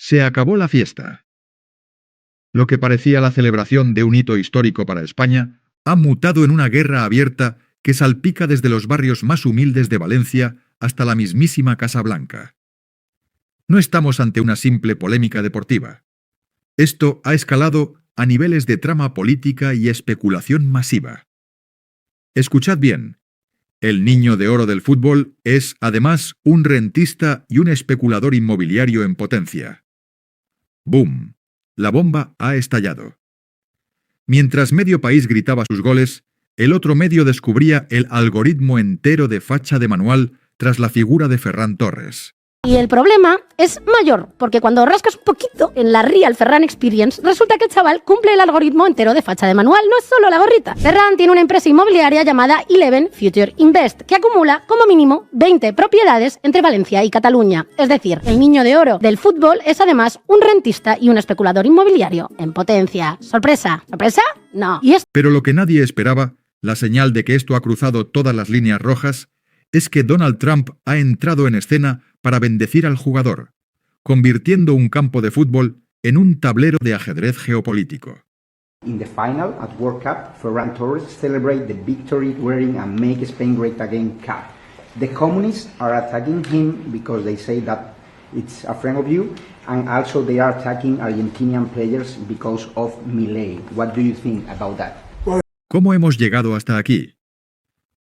Se acabó la fiesta. Lo que parecía la celebración de un hito histórico para España ha mutado en una guerra abierta que salpica desde los barrios más humildes de Valencia hasta la mismísima Casa Blanca. No estamos ante una simple polémica deportiva. Esto ha escalado a niveles de trama política y especulación masiva. Escuchad bien. El niño de oro del fútbol es, además, un rentista y un especulador inmobiliario en potencia. ¡Bum! La bomba ha estallado. Mientras medio país gritaba sus goles, el otro medio descubría el algoritmo entero de facha de manual tras la figura de Ferran Torres. Y el problema es mayor, porque cuando rascas un poquito en la Real Ferran Experience, resulta que el chaval cumple el algoritmo entero de facha de manual, no es solo la gorrita. Ferran tiene una empresa inmobiliaria llamada Eleven Future Invest, que acumula como mínimo 20 propiedades entre Valencia y Cataluña. Es decir, el niño de oro del fútbol es además un rentista y un especulador inmobiliario en potencia. ¿Sorpresa? ¿Sorpresa? No. Pero lo que nadie esperaba, la señal de que esto ha cruzado todas las líneas rojas, es que Donald Trump ha entrado en escena para bendecir al jugador, convirtiendo un campo de fútbol en un tablero de ajedrez geopolítico. In the final at World Cup, Ferran Torres celebrated the victory wearing a Make Spain Great Again cap. The communists are attacking him because they say that it's a friend of you, and also they are attacking Argentinian players because of Milei. What do you think about that? ¿Cómo hemos llegado hasta aquí?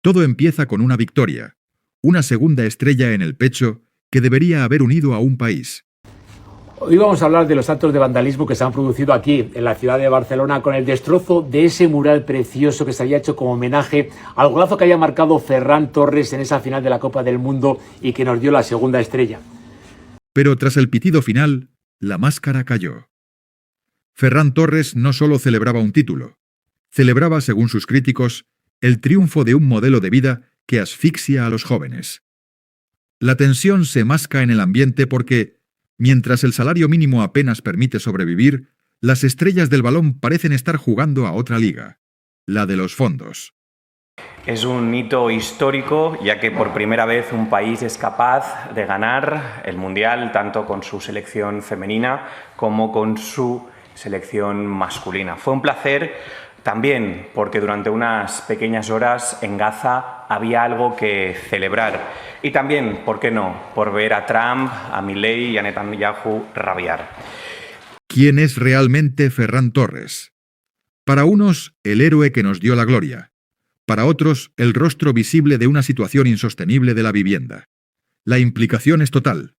Todo empieza con una victoria, una segunda estrella en el pecho que debería haber unido a un país. Hoy vamos a hablar de los actos de vandalismo que se han producido aquí, en la ciudad de Barcelona, con el destrozo de ese mural precioso que se había hecho como homenaje al golazo que había marcado Ferran Torres en esa final de la Copa del Mundo y que nos dio la segunda estrella. Pero tras el pitido final, la máscara cayó. Ferran Torres no solo celebraba un título, celebraba, según sus críticos, el triunfo de un modelo de vida que asfixia a los jóvenes. La tensión se masca en el ambiente porque, mientras el salario mínimo apenas permite sobrevivir, las estrellas del balón parecen estar jugando a otra liga, la de los fondos. Es un hito histórico, ya que por primera vez un país es capaz de ganar el Mundial tanto con su selección femenina como con su selección masculina. Fue un placer también porque durante unas pequeñas horas en Gaza había algo que celebrar. Y también, ¿por qué no?, por ver a Trump, a Milei y a Netanyahu rabiar. ¿Quién es realmente Ferran Torres? Para unos, el héroe que nos dio la gloria. Para otros, el rostro visible de una situación insostenible de la vivienda. La implicación es total.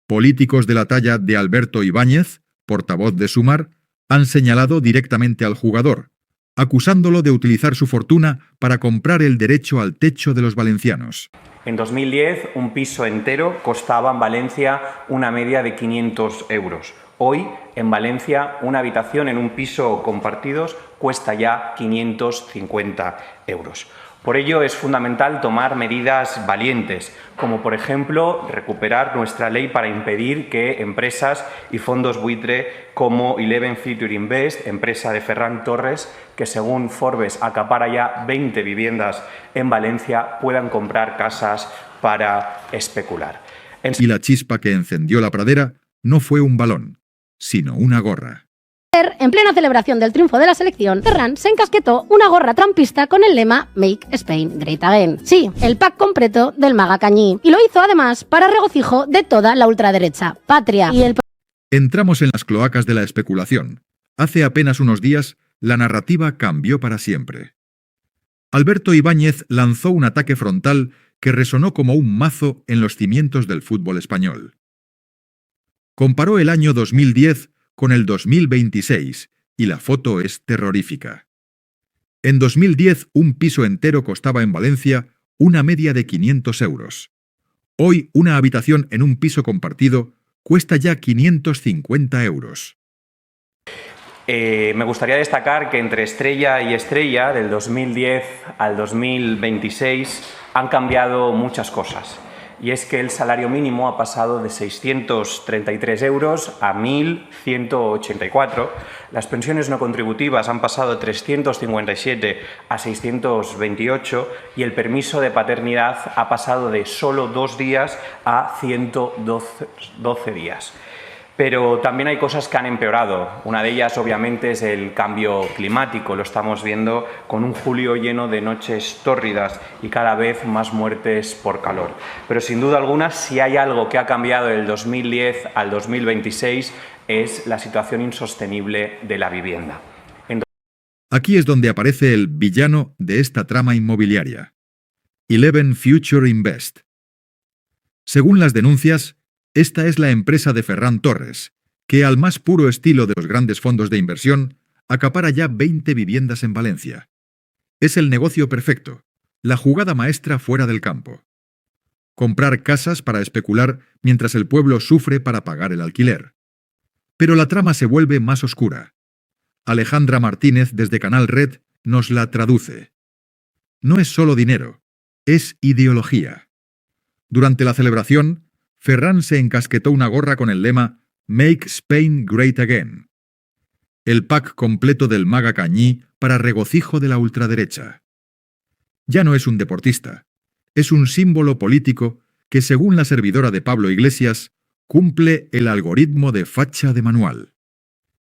Políticos de la talla de Alberto Ibáñez, portavoz de Sumar, han señalado directamente al jugador, acusándolo de utilizar su fortuna para comprar el derecho al techo de los valencianos. En 2010, un piso entero costaba en Valencia una media de 500 euros. Hoy, en Valencia, una habitación en un piso compartidos cuesta ya 550 euros. Por ello, es fundamental tomar medidas valientes, como por ejemplo recuperar nuestra ley para impedir que empresas y fondos buitre como Eleven Future Invest, empresa de Ferran Torres, que según Forbes acapara ya 20 viviendas en Valencia, puedan comprar casas para especular. Y la chispa que encendió la pradera no fue un balón, sino una gorra. En plena celebración del triunfo de la selección, Ferran se encasquetó una gorra trumpista con el lema Make Spain Great Again. Sí, el pack completo del Maga Cañí. Y lo hizo además para regocijo de toda la ultraderecha. Patria. Entramos en las cloacas de la especulación. Hace apenas unos días, la narrativa cambió para siempre. Alberto Ibáñez lanzó un ataque frontal que resonó como un mazo en los cimientos del fútbol español. Comparó el año 2010 con el 2026, y la foto es terrorífica. En 2010, un piso entero costaba en Valencia una media de 500 euros. Hoy, una habitación en un piso compartido cuesta ya 550 euros. Me gustaría destacar que entre estrella y estrella, del 2010 al 2026, han cambiado muchas cosas. Y es que el salario mínimo ha pasado de 633 euros a 1.184. Las pensiones no contributivas han pasado de 357 a 628 y el permiso de paternidad ha pasado de solo 2 días a 112 días. Pero también hay cosas que han empeorado. Una de ellas, obviamente, es el cambio climático. Lo estamos viendo con un julio lleno de noches tórridas y cada vez más muertes por calor. Pero sin duda alguna, si hay algo que ha cambiado del 2010 al 2026 es la situación insostenible de la vivienda. Aquí es donde aparece el villano de esta trama inmobiliaria: Eleven Future Invest. Según las denuncias, esta es la empresa de Ferran Torres, que al más puro estilo de los grandes fondos de inversión, acapara ya 20 viviendas en Valencia. Es el negocio perfecto, la jugada maestra fuera del campo. Comprar casas para especular mientras el pueblo sufre para pagar el alquiler. Pero la trama se vuelve más oscura. Alejandra Martínez desde Canal Red nos la traduce. No es solo dinero, es ideología. Durante la celebración, Ferran se encasquetó una gorra con el lema Make Spain Great Again. El pack completo del maga Cañí para regocijo de la ultraderecha. Ya no es un deportista, es un símbolo político que, según la servidora de Pablo Iglesias, cumple el algoritmo de facha de manual.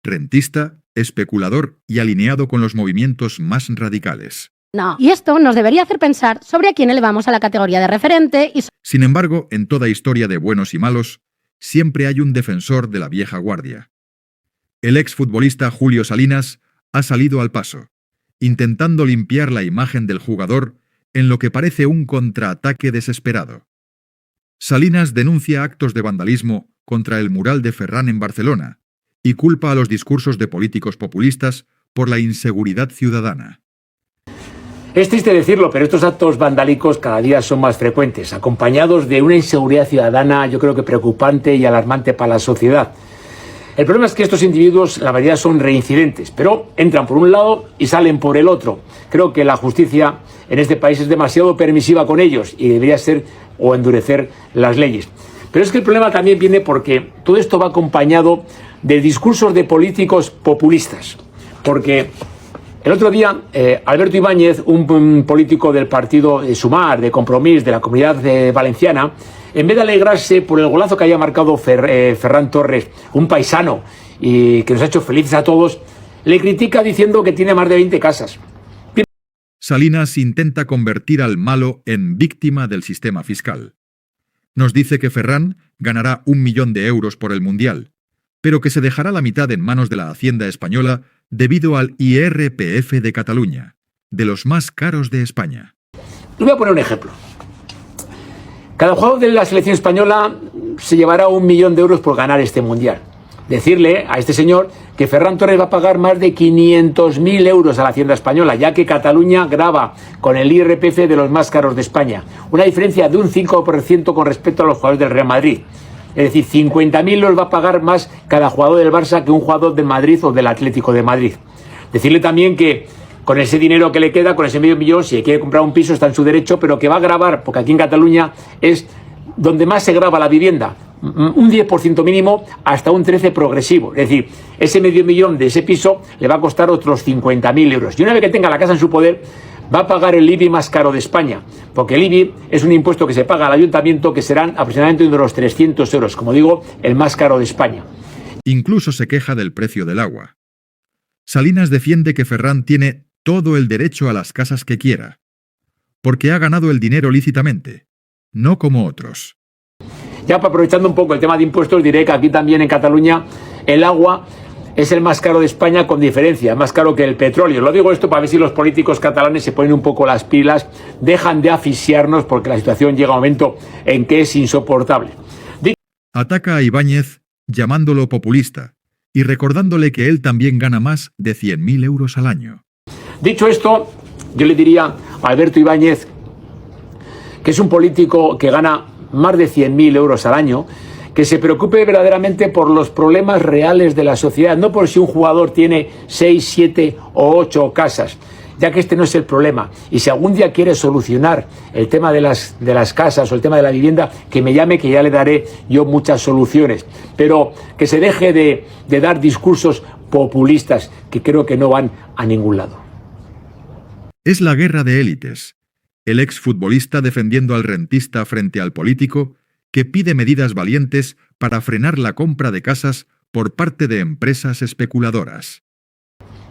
Rentista, especulador y alineado con los movimientos más radicales. No. Y esto nos debería hacer pensar sobre a quién elevamos a la categoría de referente y... Sin embargo, en toda historia de buenos y malos, siempre hay un defensor de la vieja guardia. El exfutbolista Julio Salinas ha salido al paso, intentando limpiar la imagen del jugador en lo que parece un contraataque desesperado. Salinas denuncia actos de vandalismo contra el mural de Ferran en Barcelona y culpa a los discursos de políticos populistas por la inseguridad ciudadana. Es triste decirlo, pero estos actos vandálicos cada día son más frecuentes, acompañados de una inseguridad ciudadana, yo creo que preocupante y alarmante para la sociedad. El problema es que estos individuos, la mayoría son reincidentes, pero entran por un lado y salen por el otro. Creo que la justicia en este país es demasiado permisiva con ellos y debería ser o endurecer las leyes. Pero es que el problema también viene porque todo esto va acompañado de discursos de políticos populistas. Porque el otro día, Alberto Ibáñez, un político del partido Sumar, de Compromís, de la Comunidad Valenciana, en vez de alegrarse por el golazo que haya marcado Ferran Torres, un paisano, y que nos ha hecho felices a todos, le critica diciendo que tiene más de 20 casas. Salinas intenta convertir al malo en víctima del sistema fiscal. Nos dice que Ferran ganará 1 millón de euros por el Mundial, pero que se dejará la mitad en manos de la Hacienda española debido al IRPF de Cataluña, de los más caros de España. Le voy a poner un ejemplo. Cada jugador de la selección española se llevará 1 millón de euros por ganar este Mundial. Decirle a este señor que Ferran Torres va a pagar más de 500.000 euros a la Hacienda española, ya que Cataluña grava con el IRPF de los más caros de España. Una diferencia de un 5% con respecto a los jugadores del Real Madrid. Es decir, 50.000 los va a pagar más cada jugador del Barça que un jugador del Madrid o del Atlético de Madrid. Decirle también que con ese dinero que le queda, con ese medio millón, si quiere comprar un piso está en su derecho, pero que va a gravar, porque aquí en Cataluña es donde más se grava la vivienda, un 10% mínimo hasta un 13% progresivo. Es decir, ese medio millón de ese piso le va a costar otros 50.000 euros. Y una vez que tenga la casa en su poder, va a pagar el IBI más caro de España, porque el IBI es un impuesto que se paga al ayuntamiento que serán aproximadamente unos 300 euros, como digo, el más caro de España. Incluso se queja del precio del agua. Salinas defiende que Ferran tiene todo el derecho a las casas que quiera, porque ha ganado el dinero lícitamente, no como otros. Ya aprovechando un poco el tema de impuestos, diré que aquí también en Cataluña el agua es el más caro de España con diferencia, más caro que el petróleo. Lo digo esto para ver si los políticos catalanes se ponen un poco las pilas, dejan de asfixiarnos porque la situación llega a un momento en que es insoportable. Ataca a Ibáñez llamándolo populista y recordándole que él también gana más de 100.000 euros al año. Dicho esto, yo le diría a Alberto Ibáñez que es un político que gana más de 100.000 euros al año, que se preocupe verdaderamente por los problemas reales de la sociedad, no por si un jugador tiene 6, 7 o 8 casas, ya que este no es el problema. Y si algún día quiere solucionar el tema de las casas o el tema de la vivienda, que me llame, que ya le daré yo muchas soluciones. Pero que se deje de dar discursos populistas que creo que no van a ningún lado. Es la guerra de élites. El exfutbolista defendiendo al rentista frente al político que pide medidas valientes para frenar la compra de casas por parte de empresas especuladoras.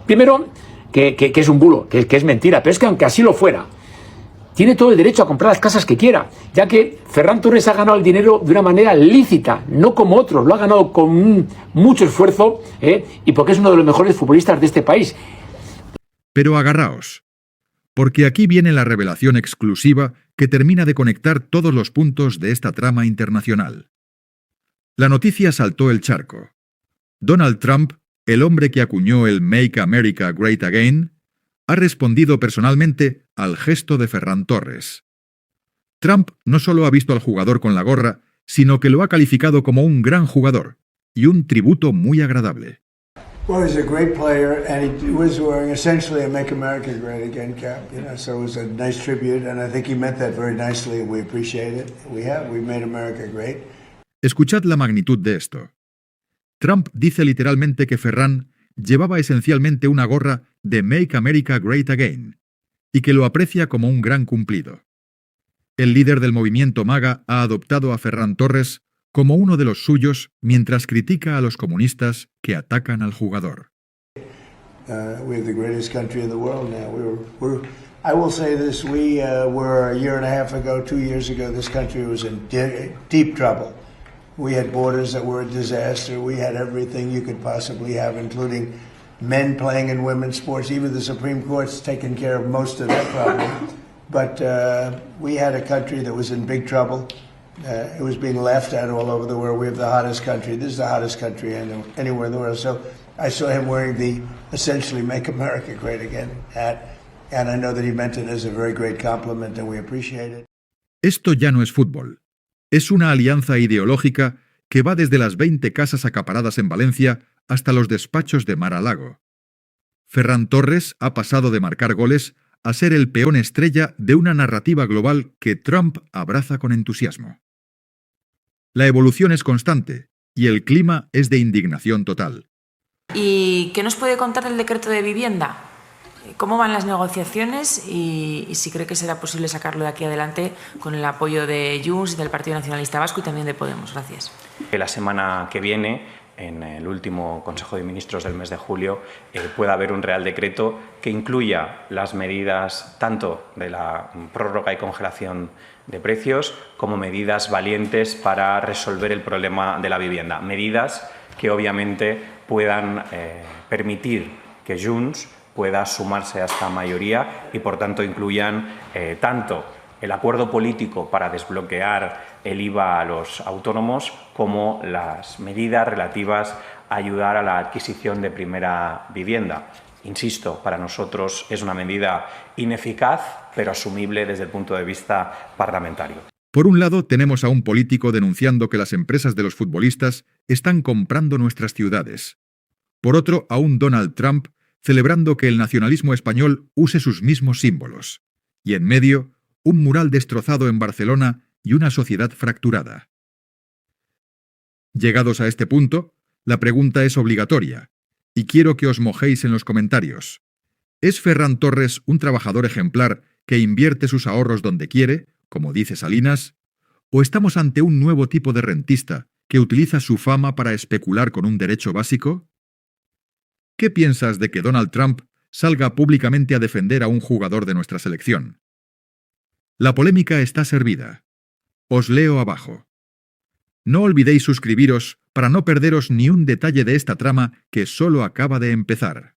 Primero, que es un bulo, que es mentira, pero es que aunque así lo fuera, tiene todo el derecho a comprar las casas que quiera, ya que Ferran Torres ha ganado el dinero de una manera lícita, no como otros, lo ha ganado con mucho esfuerzo, y porque es uno de los mejores futbolistas de este país. Pero agarraos, porque aquí viene la revelación exclusiva que termina de conectar todos los puntos de esta trama internacional. La noticia saltó el charco. Donald Trump, el hombre que acuñó el Make America Great Again, ha respondido personalmente al gesto de Ferran Torres. Trump no solo ha visto al jugador con la gorra, sino que lo ha calificado como un gran jugador y un tributo muy agradable. Well, he's a great player, and he was wearing essentially a Make America Great Again cap, so it was a nice tribute, and I think he meant that very nicely, and we appreciate it. We made America great. Escuchad la magnitud de esto. Trump dice literalmente que Ferran llevaba esencialmente una gorra de Make America Great Again y que lo aprecia como un gran cumplido. El líder del movimiento MAGA ha adoptado a Ferran Torres como uno de los suyos mientras critica a los comunistas que atacan al jugador. We're the greatest country in the world now. I will say this, we were a year and a half ago, 2 years ago, this country was in deep trouble. We had borders that were a disaster. We had everything you could possibly have, including men playing in women's sports. Even the Supreme Court's taken care of most of that problem. But we had a country that was in big trouble. It was being laughed at all over the world. We have the hottest country. This is the hottest country anywhere in the world. So I saw him wearing the essentially Make America Great Again hat. And I know that he meant it as a very great compliment and we appreciate it. Esto ya no es fútbol. Es una alianza ideológica que va desde las 20 casas acaparadas en Valencia hasta los despachos de Mar-a-Lago. Ferran Torres ha pasado de marcar goles a ser el peón estrella de una narrativa global que Trump abraza con entusiasmo. La evolución es constante y el clima es de indignación total. ¿Y qué nos puede contar del decreto de vivienda? ¿Cómo van las negociaciones y si cree que será posible sacarlo de aquí adelante con el apoyo de Junts, del Partido Nacionalista Vasco y también de Podemos? Gracias. La semana que viene, en el último Consejo de Ministros del mes de julio, pueda haber un Real Decreto que incluya las medidas tanto de la prórroga y congelación de precios como medidas valientes para resolver el problema de la vivienda. Medidas que obviamente puedan permitir que Junts pueda sumarse a esta mayoría y, por tanto, incluyan tanto el acuerdo político para desbloquear el IVA a los autónomos como las medidas relativas a ayudar a la adquisición de primera vivienda. Insisto, para nosotros es una medida ineficaz, pero asumible desde el punto de vista parlamentario. Por un lado, tenemos a un político denunciando que las empresas de los futbolistas están comprando nuestras ciudades. Por otro, a un Donald Trump celebrando que el nacionalismo español use sus mismos símbolos. Y en medio, un mural destrozado en Barcelona y una sociedad fracturada. Llegados a este punto, la pregunta es obligatoria, y quiero que os mojéis en los comentarios. ¿Es Ferran Torres un trabajador ejemplar que invierte sus ahorros donde quiere, como dice Salinas? ¿O estamos ante un nuevo tipo de rentista que utiliza su fama para especular con un derecho básico? ¿Qué piensas de que Donald Trump salga públicamente a defender a un jugador de nuestra selección? La polémica está servida. Os leo abajo. No olvidéis suscribiros para no perderos ni un detalle de esta trama que solo acaba de empezar.